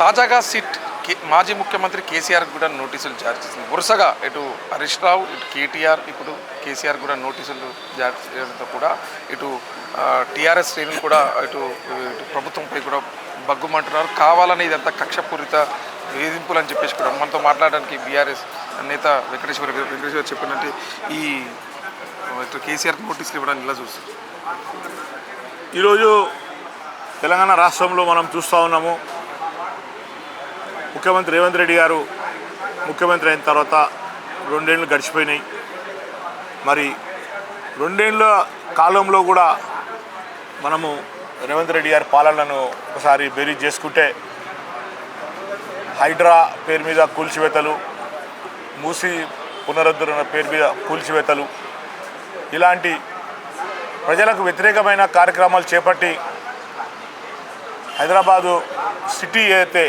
తాజాగా మాజీ ముఖ్యమంత్రి కేసీఆర్ కూడా నోటీసులు జారీ చేసింది. వరుసగా ఇటు హరీష్ రావు, ఇటు కేటీఆర్, ఇప్పుడు కేసీఆర్ కూడా నోటీసులు జారీ చేయడంతో కూడా ఇటు టీఆర్ఎస్ శ్రేణులు కూడా ఇటు ప్రభుత్వంపై కూడా బగ్గుమంటున్నారు. కావాలని ఇదంతా కక్షపూరిత వేధింపులు అని చెప్పేసి కూడా మనతో మాట్లాడడానికి బీఆర్ఎస్ నేత వెంకటేశ్వర చెప్పినట్టు ఈ కేసీఆర్ నోటీసులు ఇవ్వడానికి ఇలా చూస్తారు. ఈరోజు తెలంగాణ రాష్ట్రంలో మనం చూస్తూ ఉన్నాము. ముఖ్యమంత్రి రేవంత్ రెడ్డి గారు ముఖ్యమంత్రి అయిన తర్వాత 2 ఏళ్ళు గడిచిపోయినాయి. మరి 2 ఏళ్ళ కాలంలో కూడా మనము రేవంత్ రెడ్డి గారి పాలనను ఒకసారి బేరీజ్ చేసుకుంటే హైడ్రా పేరు మీద కూల్చివేతలు, మూసి పునరుద్ధరణ పేరు మీద కూల్చివేతలు, ఇలాంటి ప్రజలకు వ్యతిరేకమైన కార్యక్రమాలు చేపట్టి హైదరాబాదు సిటీ అయితే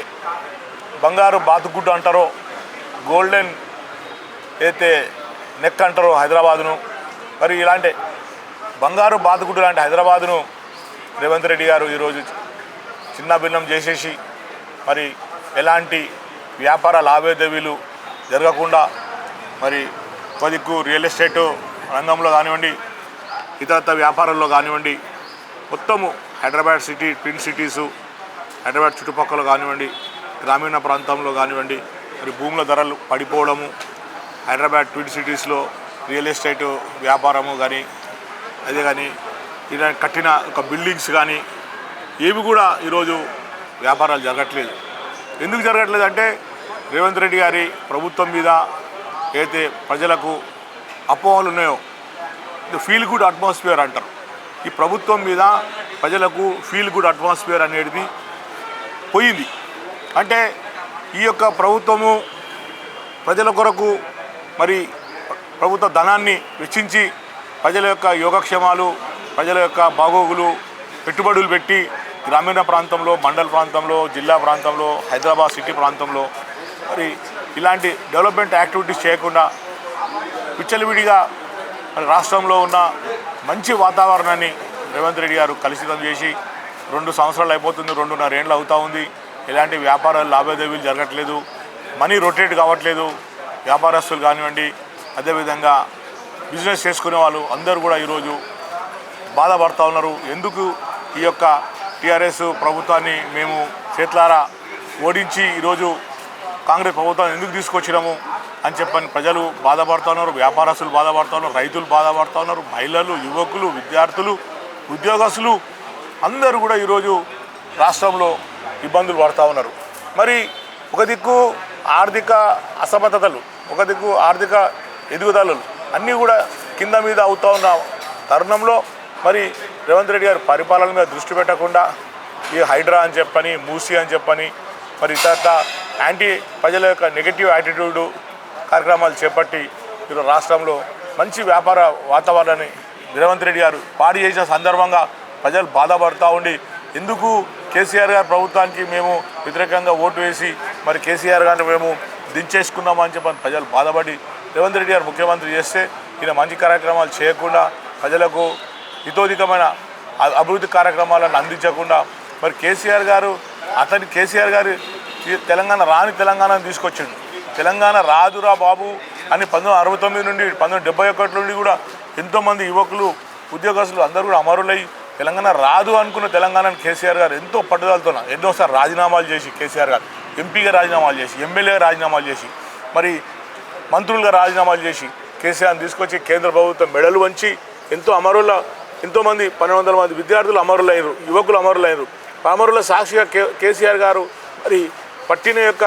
బంగారు బాతుగుడ్డు అంటారో, గోల్డెన్ అయితే నెక్ అంటారో హైదరాబాదును, మరి ఇలాంటి బంగారు బాతుగుడ్డు లాంటి హైదరాబాదును రేవంత్ రెడ్డి గారు ఈరోజు చిన్నభిన్నం చేసేసి మరి ఎలాంటి వ్యాపార లావాదేవీలు జరగకుండా మరి కొద్దికు రియల్ ఎస్టేటు రంగంలో కానివ్వండి, ఇతరత్ర వ్యాపారాల్లో కానివ్వండి, మొత్తము Hyderabad city, twin cities, Hyderabad చుట్టుపక్కల కానివ్వండి, గ్రామీణ ప్రాంతంలో కానివ్వండి, మరి భూముల ధరలు పడిపోవడము, హైదరాబాద్ ట్విన్ సిటీస్లో రియల్ ఎస్టేటు వ్యాపారము కానీ, అదే కానీ ఇలా కట్టిన ఒక బిల్డింగ్స్ కానీ ఏవి కూడా ఈరోజు వ్యాపారాలు జరగట్లేదు. ఎందుకు జరగట్లేదు అంటే రేవంత్ రెడ్డి గారి ప్రభుత్వం మీద అయితే ప్రజలకు అపోహలు ఉన్నాయో, ఫీల్ గుడ్ అట్మాస్ఫియర్ అంటారు. ఈ ప్రభుత్వం మీద ప్రజలకు ఫీల్ గుడ్ అట్మాస్ఫియర్ అనేది పోయింది. అంటే ఈ యొక్క ప్రభుత్వము ప్రజల కొరకు మరి ప్రభుత్వ ధనాన్ని వెచ్చించి ప్రజల యొక్క యోగక్షేమాలు, ప్రజల యొక్క బాగోగులు పెట్టుబడులు పెట్టి గ్రామీణ ప్రాంతంలో, మండల ప్రాంతంలో, జిల్లా ప్రాంతంలో, హైదరాబాద్ సిటీ ప్రాంతంలో మరి ఇలాంటి డెవలప్మెంట్ యాక్టివిటీస్ చేయకుండా విచ్చలవిడిగా మరి రాష్ట్రంలో ఉన్న మంచి వాతావరణాన్ని రేవంత్ రెడ్డి గారు కలుషితం చేసి 2 సంవత్సరాలు అయిపోతుంది, 2.5 ఏళ్ళు అవుతూ ఉంది. ఎలాంటి వ్యాపారాలు లావాదేవీలు జరగట్లేదు, మనీ రొటేట్ కావట్లేదు. వ్యాపారస్తులు కానివ్వండి, అదేవిధంగా బిజినెస్ చేసుకునే వాళ్ళు అందరూ కూడా ఈరోజు బాధపడుతూ ఉన్నారు. ఎందుకు ఈ యొక్క టీఆర్ఎస్ ప్రభుత్వాన్ని మేము చేతులారా ఓడించి ఈరోజు కాంగ్రెస్ ప్రభుత్వాన్ని ఎందుకు తీసుకొచ్చినాము అని చెప్పని ప్రజలు బాధపడుతూ ఉన్నారు, వ్యాపారస్తులు బాధపడుతూ ఉన్నారు, రైతులు బాధపడుతూ ఉన్నారు, మహిళలు, యువకులు, విద్యార్థులు, ఉద్యోగస్తులు అందరూ కూడా ఈరోజు రాష్ట్రంలో ఇబ్బందులు పడుతూ ఉన్నారు. మరి ఒక దిక్కు ఆర్థిక అసమర్థతలు, ఒక దిక్కు ఆర్థిక ఎదుగుదలలు అన్నీ కూడా కింద మీద అవుతూ ఉన్న తరుణంలో మరి రేవంత్ రెడ్డి గారు పరిపాలన మీద దృష్టి పెట్టకుండా ఈ హైడ్రా అని చెప్పని, మూసి అని చెప్పని, మరి ఇతర యాంటీ ప్రజల యొక్క నెగటివ్ యాటిట్యూడు కార్యక్రమాలు చేపట్టి ఈరోజు రాష్ట్రంలో మంచి వ్యాపార వాతావరణాన్ని రేవంత్ రెడ్డి గారు పాడు చేసిన సందర్భంగా ప్రజలు బాధపడుతూ ఉండి ఎందుకు కేసీఆర్ గారి ప్రభుత్వానికి మేము వ్యతిరేకంగా ఓటు వేసి మరి కేసీఆర్ గారిని మేము దించేసుకున్నామని చెప్పని ప్రజలు బాధపడి రేవంత్ రెడ్డి గారు ముఖ్యమంత్రి చేస్తే ఈయన మంచి కార్యక్రమాలు చేయకుండా ప్రజలకు హితోధికమైన అభివృద్ధి కార్యక్రమాలను అందించకుండా మరి కేసీఆర్ గారు తెలంగాణను తీసుకొచ్చిండు. తెలంగాణ రాదురా బాబు అని 1969 నుండి 1971 నుండి కూడా ఎంతోమంది యువకులు, ఉద్యోగస్తులు అందరూ కూడా అమరులై తెలంగాణ రాదు అనుకున్న తెలంగాణను కేసీఆర్ గారు ఎంతో పట్టుదలతో ఎన్నోసార్లు రాజీనామాలు చేసి, కేసీఆర్ గారు ఎంపీగా రాజీనామాలు చేసి, ఎమ్మెల్యేగా రాజీనామాలు చేసి, మరి మంత్రులుగా రాజీనామాలు చేసి కేసీఆర్ని తీసుకొచ్చి కేంద్ర ప్రభుత్వం మెడలు వంచి ఎంతోమంది 1200 మంది విద్యార్థులు అమరులైనరు, యువకులు అమరులైనరు. అమరుల సాక్షిగా కేసీఆర్ గారు మరి పట్టిన యొక్క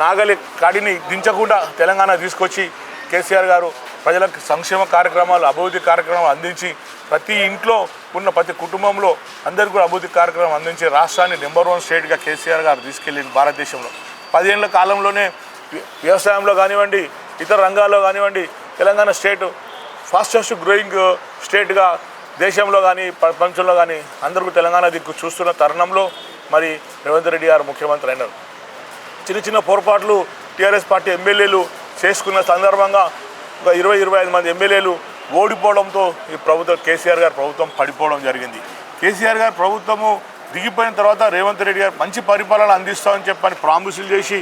నాగలి కాడిని దించకుండా తెలంగాణ తీసుకొచ్చి కేసీఆర్ గారు ప్రజలకు సంక్షేమ కార్యక్రమాలు, అభివృద్ధి కార్యక్రమాలు అందించి ప్రతి ఇంట్లో ఉన్న ప్రతి కుటుంబంలో అందరికీ కూడా అభివృద్ధి కార్యక్రమం అందించి రాష్ట్రాన్ని నెంబర్ 1 స్టేట్గా కేసీఆర్ గారు తీసుకెళ్ళింది భారతదేశంలో. 10 ఏళ్ల కాలంలోనే వ్యవసాయంలో కానివ్వండి, ఇతర రంగాల్లో కానివ్వండి తెలంగాణ స్టేట్ ఫాస్టెస్ట్ గ్రోయింగ్ స్టేట్గా దేశంలో కానీ ప్రపంచంలో కానీ అందరికీ తెలంగాణ దిక్కు చూస్తున్న తరుణంలో మరి రేవంత్ రెడ్డి గారు ముఖ్యమంత్రి అయినారు. చిన్న పొరపాట్లు టీఆర్ఎస్ పార్టీ ఎమ్మెల్యేలు చేసుకున్న సందర్భంగా ఒక 20-25 మంది ఎమ్మెల్యేలు ఓడిపోవడంతో ఈ ప్రభుత్వం కేసీఆర్ గారి ప్రభుత్వం పడిపోవడం జరిగింది. కేసీఆర్ గారి ప్రభుత్వము దిగిపోయిన తర్వాత రేవంత్ రెడ్డి గారు మంచి పరిపాలన అందిస్తామని చెప్పని ప్రామిసులు చేసి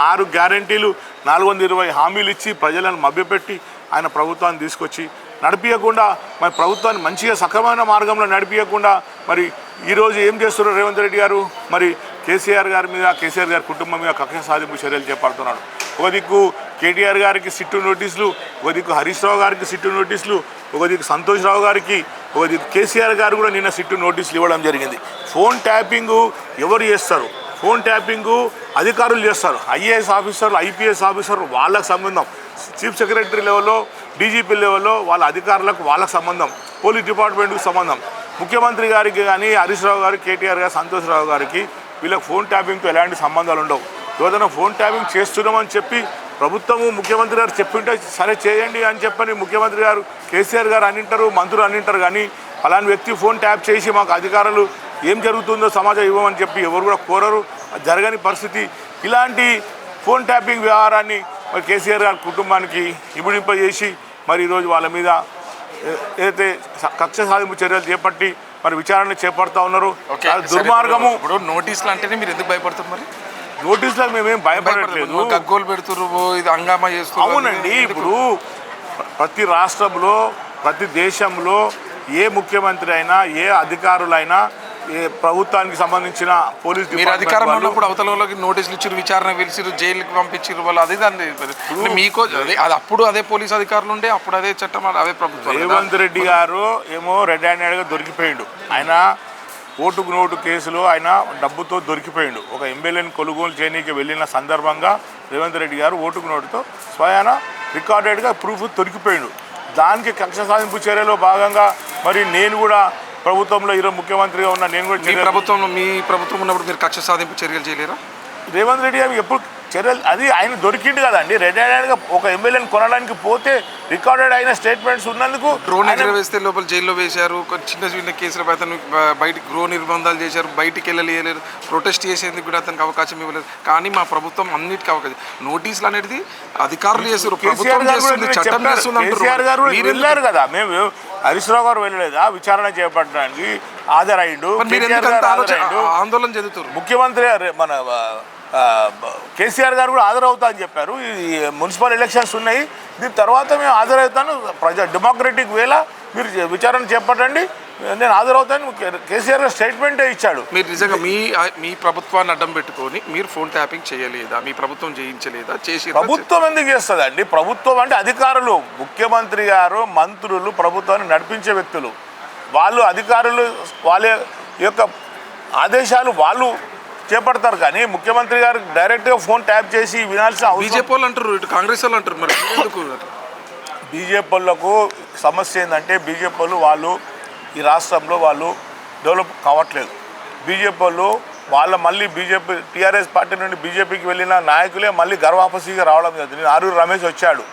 ఆరు గ్యారంటీలు 420 హామీలు ఇచ్చి ప్రజలను మభ్యపెట్టి ఆయన ప్రభుత్వాన్ని తీసుకొచ్చి నడిపించకుండా మరి ప్రభుత్వాన్ని మంచిగా సక్రమైన మార్గంలో నడిపించకుండా మరి ఈరోజు ఏం చేస్తున్నారు రేవంత్ రెడ్డి గారు మరి కేసీఆర్ గారి మీద కేసీఆర్ గారి కుటుంబం మీద కక్ష సాధింపు చర్యలు చేపడుతున్నాడు. ఒక దిక్కు కేటీఆర్ గారికి సిట్టు నోటీసులు, ఒక దిక్కు హరీష్ రావు గారికి సిట్టు నోటీసులు, ఒక దిక్కు సంతోష్ రావు గారికి, ఒక దిక్కు కేసీఆర్ గారు కూడా నిన్న సిట్టు నోటీసులు ఇవ్వడం జరిగింది. ఫోన్ ట్యాపింగు ఎవరు చేస్తారు? ఫోన్ ట్యాపింగు అధికారులు చేస్తారు. ఐఏఎస్ ఆఫీసర్లు, ఐపీఎస్ ఆఫీసర్లు వాళ్ళకు సంబంధం, చీఫ్ సెక్రటరీ లెవెల్లో, డీజీపీ లెవెల్లో వాళ్ళ అధికారులకు వాళ్ళకు సంబంధం, పోలీస్ డిపార్ట్మెంట్కి సంబంధం. ముఖ్యమంత్రి గారికి కానీ హరీష్ రావు గారికి, కేటీఆర్ గారు, సంతోష్ రావు గారికి వీళ్ళకి ఫోన్ ట్యాపింగ్తో ఎలాంటి సంబంధాలు ఉండవు. ఏదైనా ఫోన్ ట్యాపింగ్ చేస్తున్నామని చెప్పి ప్రభుత్వము ముఖ్యమంత్రి గారు చెప్పింటే సరే చేయండి అని చెప్పని ముఖ్యమంత్రి గారు కేసీఆర్ గారు అనింటారు, మంత్రులు అనింటారు. కానీ అలాంటి వ్యక్తి ఫోన్ ట్యాప్ చేసి మాకు అధికారులు ఏం జరుగుతుందో సమాచారం ఇవ్వమని చెప్పి ఎవరు కూడా కోరరు. జరగని పరిస్థితి. ఇలాంటి ఫోన్ ట్యాపింగ్ వ్యవహారాన్ని మరి కేసీఆర్ గారి కుటుంబానికి ఇమిడింపజేసి మరి ఈరోజు వాళ్ళ మీద ఏదైతే కక్ష సాధింపు చర్యలు చేపట్టి మరి విచారణ చేపడతా ఉన్నారు. దుర్మార్గము. ఇప్పుడు నోటీసులు అంటేనే మీరు ఎందుకు భయపడుతున్నారు? మరి నోటీసులకు మేమేం భయపడట్లేదు. గగ్గోలు పెడుతున్నారు, ఇది హంగామా చేస్తున్నారు. అవునండి, ఇప్పుడు ప్రతి రాష్ట్రంలో ప్రతి దేశంలో ఏ ముఖ్యమంత్రి అయినా ఏ అధికారులైనా ఏ ప్రభుత్వానికి సంబంధించిన పోలీస్ మీరు అధికారంలో ఉన్నప్పుడు అవతల వాళ్ళకి నోటీసులు ఇచ్చారు, విచారణ పిలిచిరు, జైలుకి పంపించారు వాళ్ళు. అదే దాన్ని మీకు అది అప్పుడు అదే పోలీస్ అధికారులు ఉండే, అప్పుడు అదే చట్టం, అదే ప్రభుత్వం. రేవంత్ రెడ్డి గారు ఏమో రెడ్ హ్యాండెడ్గా దొరికిపోయిండు. ఆయన ఓటుకు నోటు కేసులో ఆయన డబ్బుతో దొరికిపోయిండు. ఒక ఎమ్మెల్యేని కొనుగోలు చేయనీకి వెళ్ళిన సందర్భంగా రేవంత్ రెడ్డి గారు ఓటుకు నోటుతో స్వయాన రికార్డెడ్గా ప్రూఫ్ దొరికిపోయిండు. దానికి కక్ష సాధింపు చర్యలో భాగంగా మరి నేను కూడా ప్రభుత్వంలో ఈరోజు ముఖ్యమంత్రిగా ఉన్న నేను కూడా మీ ప్రభుత్వం ఉన్నప్పుడు మీరు కక్ష సాధింపు చర్యలు చేయలేరా? రేవంత్ రెడ్డి గారు ఎప్పుడు చర్యలు అది ఆయన దొరికిండు కదండి. రెడ్ హ్యాండెడ్గా ఒక ఎమ్మెల్యేని కొనడానికి పోతే రికార్డెడ్ అయిన స్టేట్మెంట్స్ ఉన్నందుకు డ్రోన్ ఎగరవేస్తే లోపల జైల్లో వేశారు. చిన్న చిన్న కేసుల అతను బయటికి గృహ నిర్బంధాలు చేశారు, బయటికి వెళ్ళలేరు, ప్రొటెస్ట్ చేసేందుకు కూడా అతనికి అవకాశం ఇవ్వలేదు. కానీ మా ప్రభుత్వం అన్నిటికీ అవకాశం. నోటీసులు అనేది అధికారులు చేస్తారు, ప్రభుత్వం చేస్తుంది, చట్టం చేస్తుంది. కేసీఆర్ గారు వెళ్ళారు కదా, మేము హరీష్ రావు గారు వెళ్ళలేదా విచారణ చేపట్టడానికి? హాజరైండు, ఆందోళన చెందుతారు. ముఖ్యమంత్రి మన కేసీఆర్ గారు కూడా హాజరవుతా అని చెప్పారు. ఈ మున్సిపల్ ఎలక్షన్స్ ఉన్నాయి, దీని తర్వాత మేము హాజరవుతాను, డెమోక్రటిక్ వేలా మీరు విచారణ చేపట్టండి, నేను హాజరవుతాను కేసీఆర్ గారు స్టేట్మెంటే ఇచ్చాడు. మీరు నిజంగా మీ ప్రభుత్వాన్ని అడ్డం పెట్టుకొని మీరు ఫోన్ ట్యాపింగ్ చేయలేదా? మీ ప్రభుత్వం చేయించలేదా? చేసి ప్రభుత్వం ఎందుకు చేస్తుందండి? ప్రభుత్వం అంటే అధికారులు, ముఖ్యమంత్రి గారు, మంత్రులు, ప్రభుత్వాన్ని నడిపించే వ్యక్తులు, వాళ్ళు అధికారులు వాళ్ళ యొక్క ఆదేశాలు వాళ్ళు చేపడతారు. కానీ ముఖ్యమంత్రి గారు డైరెక్ట్గా ఫోన్ ట్యాప్ చేసి వినాల్సిన బీజేపీ వాళ్ళు అంటారు, ఇటు కాంగ్రెస్ వాళ్ళు అంటారు. మరి బీజేపీ వాళ్ళకు సమస్య ఏంటంటే బీజేపీ వాళ్ళు ఈ రాష్ట్రంలో వాళ్ళు డెవలప్ కావట్లేదు. బీజేపీ వాళ్ళు మళ్ళీ బీజేపీ టీఆర్ఎస్ పార్టీ నుండి బీజేపీకి వెళ్ళిన నాయకులే మళ్ళీ గర్వాపసిగా రావడం జరిగింది. నేను ఆరూరు రమేష్ వచ్చాడు,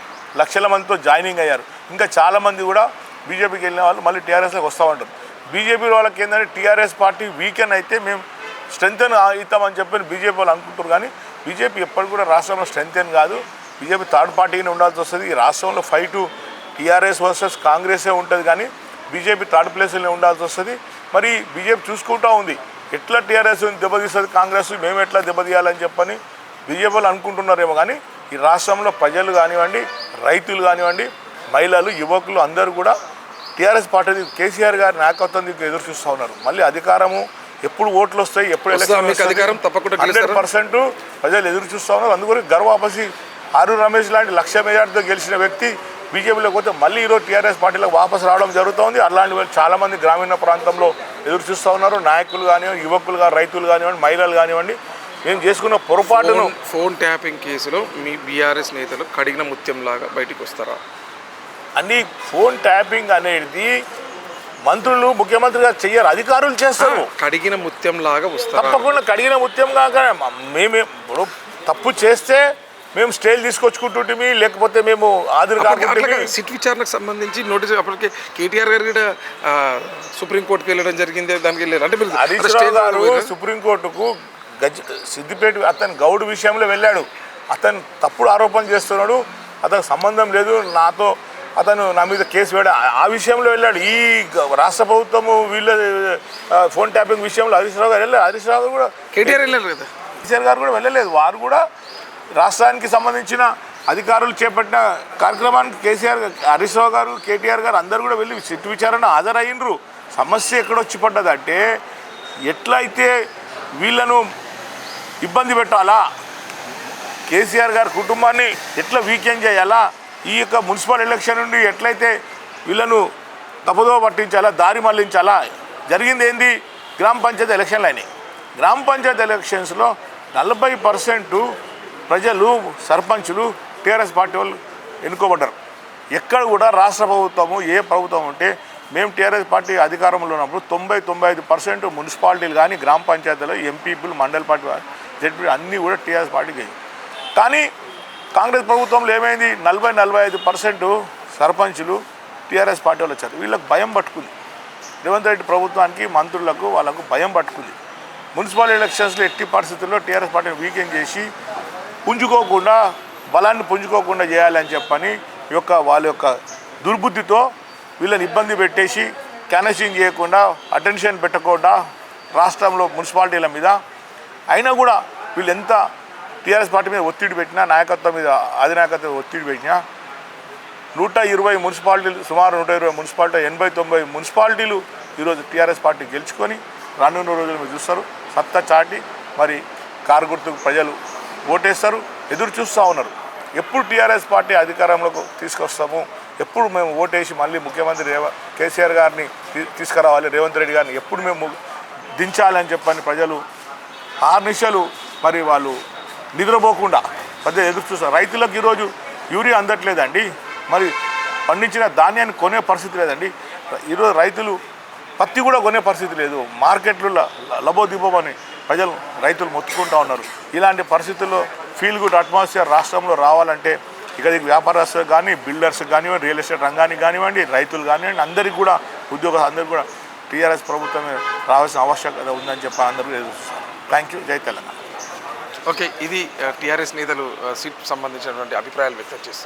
లక్షల మందితో జాయినింగ్ అయ్యారు. ఇంకా చాలామంది కూడా బీజేపీకి వెళ్ళిన వాళ్ళు మళ్ళీ టీఆర్ఎస్లోకి వస్తూ ఉంటారు. బీజేపీ వాళ్ళకి ఏంటంటే టీఆర్ఎస్ పార్టీ వీకెన్ అయితే మేము స్ట్రెంగ్తెన్ అవుతామని చెప్పి బీజేపీ వాళ్ళు అనుకుంటారు. కానీ బీజేపీ ఎప్పటికి కూడా రాష్ట్రంలో స్ట్రెంగ్తెన్ కాదు, బీజేపీ థర్డ్ పార్టీగానే ఉండాల్సి వస్తుంది. ఈ రాష్ట్రంలో ఫైటు టీఆర్ఎస్ వర్సెస్ కాంగ్రెసే ఉంటుంది, కానీ బీజేపీ థర్డ్ ప్లేస్లోనే ఉండాల్సి వస్తుంది. మరి బీజేపీ చూసుకుంటూ ఉంది ఎట్లా టీఆర్ఎస్ దెబ్బతీస్తుంది, కాంగ్రెస్ మేము ఎట్లా దెబ్బతీయాలని చెప్పని బీజేపీ వాళ్ళు అనుకుంటున్నారేమో. కానీ ఈ రాష్ట్రంలో ప్రజలు కానివ్వండి, రైతులు కానివ్వండి, మహిళలు, యువకులు అందరూ కూడా టీఆర్ఎస్ పార్టీ కేసీఆర్ గారి నాయకత్వం ఎదురు చూస్తూ ఉన్నారు. మళ్ళీ అధికారము ఎప్పుడు ఓట్లు వస్తాయి, ఎప్పుడు అధికారం తప్పకుండా 100% ప్రజలు ఎదురు చూస్తూ ఉన్నారు. అందుకని గర్వాపసి ఆరూరు రమేష్ లాంటి 1,00,000 మెజార్టీతో గెలిచిన వ్యక్తి బీజేపీలోకి పోతే మళ్ళీ ఈరోజు టీఆర్ఎస్ పార్టీలోకి వాపసు రావడం జరుగుతుంది. అలాంటి వాళ్ళు చాలామంది గ్రామీణ ప్రాంతంలో ఎదురు చూస్తూ ఉన్నారు. నాయకులు కానివ్వండి, యువకులు కానీ, రైతులు కానివ్వండి, మహిళలు కానివ్వండి. మేము చేసుకున్న పొరపాటును ఫోన్ ట్యాపింగ్ కేసులో మీ బీఆర్ఎస్ నేతలు కడిగిన ముత్యంలాగా బయటకు వస్తారా? అన్ని ఫోన్ ట్యాపింగ్ అనేది మంత్రులు, ముఖ్యమంత్రి గారు చెయ్యరు, అధికారులు చేస్తారు. కడిగిన ముత్యం లాగా వస్తారు. తప్పకుండా కడిగిన ముత్యం కాక మేమే తప్పు చేస్తే మేము స్టేజ్ తీసుకొచ్చుకుంటుంటే, లేకపోతే మేము ఆధార్ కార్డు సిట్ విచారణకు సంబంధించి నోటీస్ అప్పటికే కేటీఆర్ గారు కూడా సుప్రీంకోర్టుకు వెళ్ళడం జరిగింది. దానికి వెళ్ళారు అంటే హరీష్ రావు గారు సుప్రీంకోర్టుకు సిద్దిపేట అతను గౌడ్ విషయంలో వెళ్ళాడు. అతను తప్పుడు ఆరోపణ చేస్తున్నాడు, అతనికి సంబంధం లేదు, నాతో అతను నా మీద కేసు వేయడం ఆ విషయంలో వెళ్ళాడు. ఈ రాష్ట్ర ప్రభుత్వము వీళ్ళ ఫోన్ ట్యాపింగ్ విషయంలో హరీష్ రావు గారు వెళ్ళారు. హరీష్ రావు కూడా కేటీఆర్ వెళ్ళారు కదా, కేసీఆర్ గారు కూడా వెళ్ళలేదు. వారు కూడా రాష్ట్రానికి సంబంధించిన అధికారులు చేపట్టిన కార్యక్రమానికి కేసీఆర్ హరీష్ రావు గారు, కేటీఆర్ గారు అందరూ కూడా వెళ్ళి సిట్టు విచారణ హాజరయ్యిండ్రు. సమస్య ఎక్కడొచ్చి పడ్డదంటే ఎట్లయితే వీళ్ళను ఇబ్బంది పెట్టాలా, కేసీఆర్ గారి కుటుంబాన్ని ఎట్లా వీకెండ్ చేయాలా, ఈ యొక్క మున్సిపల్ ఎలక్షన్ నుండి ఎట్లయితే వీళ్ళను తప్పుదో పట్టించాలా, దారి మళ్లించాలా. జరిగింది ఏంది, గ్రామ పంచాయతీ ఎలక్షన్లు అయినాయి. గ్రామ పంచాయతీ ఎలక్షన్స్లో 40% ప్రజలు సర్పంచులు టీఆర్ఎస్ పార్టీ వాళ్ళు ఎన్నుకోబడ్డారు. ఎక్కడ కూడా రాష్ట్ర ప్రభుత్వము ఏ ప్రభుత్వం ఉంటే మేము టీఆర్ఎస్ పార్టీ అధికారంలో ఉన్నప్పుడు 90-95% మున్సిపాలిటీలు కానీ గ్రామ పంచాయతీలో ఎంపీలు మండల పార్టీ జడ్పీ అన్నీ కూడా టీఆర్ఎస్ పార్టీకి. కానీ కాంగ్రెస్ ప్రభుత్వంలో ఏమైంది, 40-45% సర్పంచులు టీఆర్ఎస్ పార్టీ వాళ్ళు వచ్చారు. వీళ్ళకి భయం పట్టుకుంది. రేవంత్ రెడ్డి ప్రభుత్వానికి మంత్రులకు వాళ్ళకు భయం పట్టుకుంది. మున్సిపల్ ఎలక్షన్స్లో ఎట్టి పరిస్థితుల్లో టీఆర్ఎస్ పార్టీని వీకెండ్ చేసి పుంజుకోకుండా, బలాన్ని పుంజుకోకుండా చేయాలని చెప్పని వాళ్ళ యొక్క దుర్బుద్ధితో వీళ్ళని ఇబ్బంది పెట్టేసి క్యాన్వసింగ్ చేయకుండా, అటెన్షన్ పెట్టకుండా రాష్ట్రంలో మున్సిపాలిటీల మీద అయినా కూడా వీళ్ళు ఎంత టీఆర్ఎస్ పార్టీ మీద ఒత్తిడి పెట్టినా, నాయకత్వం మీద అధినాయకత్వం ఒత్తిడి పెట్టినా 120 మున్సిపాలిటీలు, సుమారు 120 మున్సిపాలిటీ, 80-90 మున్సిపాలిటీలు ఈరోజు టీఆర్ఎస్ పార్టీ గెలుచుకొని రానున్న రోజులు మీరు చూస్తారు సత్తా చాటి మరి కారు గుర్తుకు ప్రజలు ఓటేస్తారు. ఎదురు చూస్తూ ఉన్నారు ఎప్పుడు టీఆర్ఎస్ పార్టీ అధికారంలోకి తీసుకొస్తాము, ఎప్పుడు మేము ఓటేసి మళ్ళీ ముఖ్యమంత్రి కేసీఆర్ గారిని తీసుకురావాలి, రేవంత్ రెడ్డి గారిని ఎప్పుడు మేము దించాలని చెప్పని ప్రజలు ఆర్నిశలు మరి వాళ్ళు నిద్రపోకుండా ప్రజలు ఎదురు చూస్తారు. రైతులకు ఈరోజు యూరియా అందట్లేదండి, మరి పండించిన ధాన్యాన్ని కొనే పరిస్థితి లేదండి. ఈరోజు రైతులు పత్తి కూడా కొనే పరిస్థితి లేదు. మార్కెట్లో లబోదిబోమని రైతులు మొత్తుకుంటూ ఉన్నారు. ఇలాంటి పరిస్థితుల్లో ఫీల్ గుడ్ అట్మాస్ఫియర్ రాష్ట్రంలో రావాలంటే ఇక్కడికి వ్యాపారస్తులు కానీ, బిల్డర్స్ కానివ్వండి, రియల్ ఎస్టేట్ రంగానికి కానివ్వండి, రైతులు కానివ్వండి, అందరికీ కూడా అందరికీ కూడా టీఆర్ఎస్ ప్రభుత్వమే రావాల్సిన ఆవశ్యకత ఉందని చెప్పి అందరూ ఎదురుస్తారు. Thank you. జై తెలంగాణ. ఓకే, ఇది టీఆర్ఎస్ నేతలు సీట్ సంబంధించినటువంటి అభిప్రాయాలు వ్యక్తం చేస్తారు.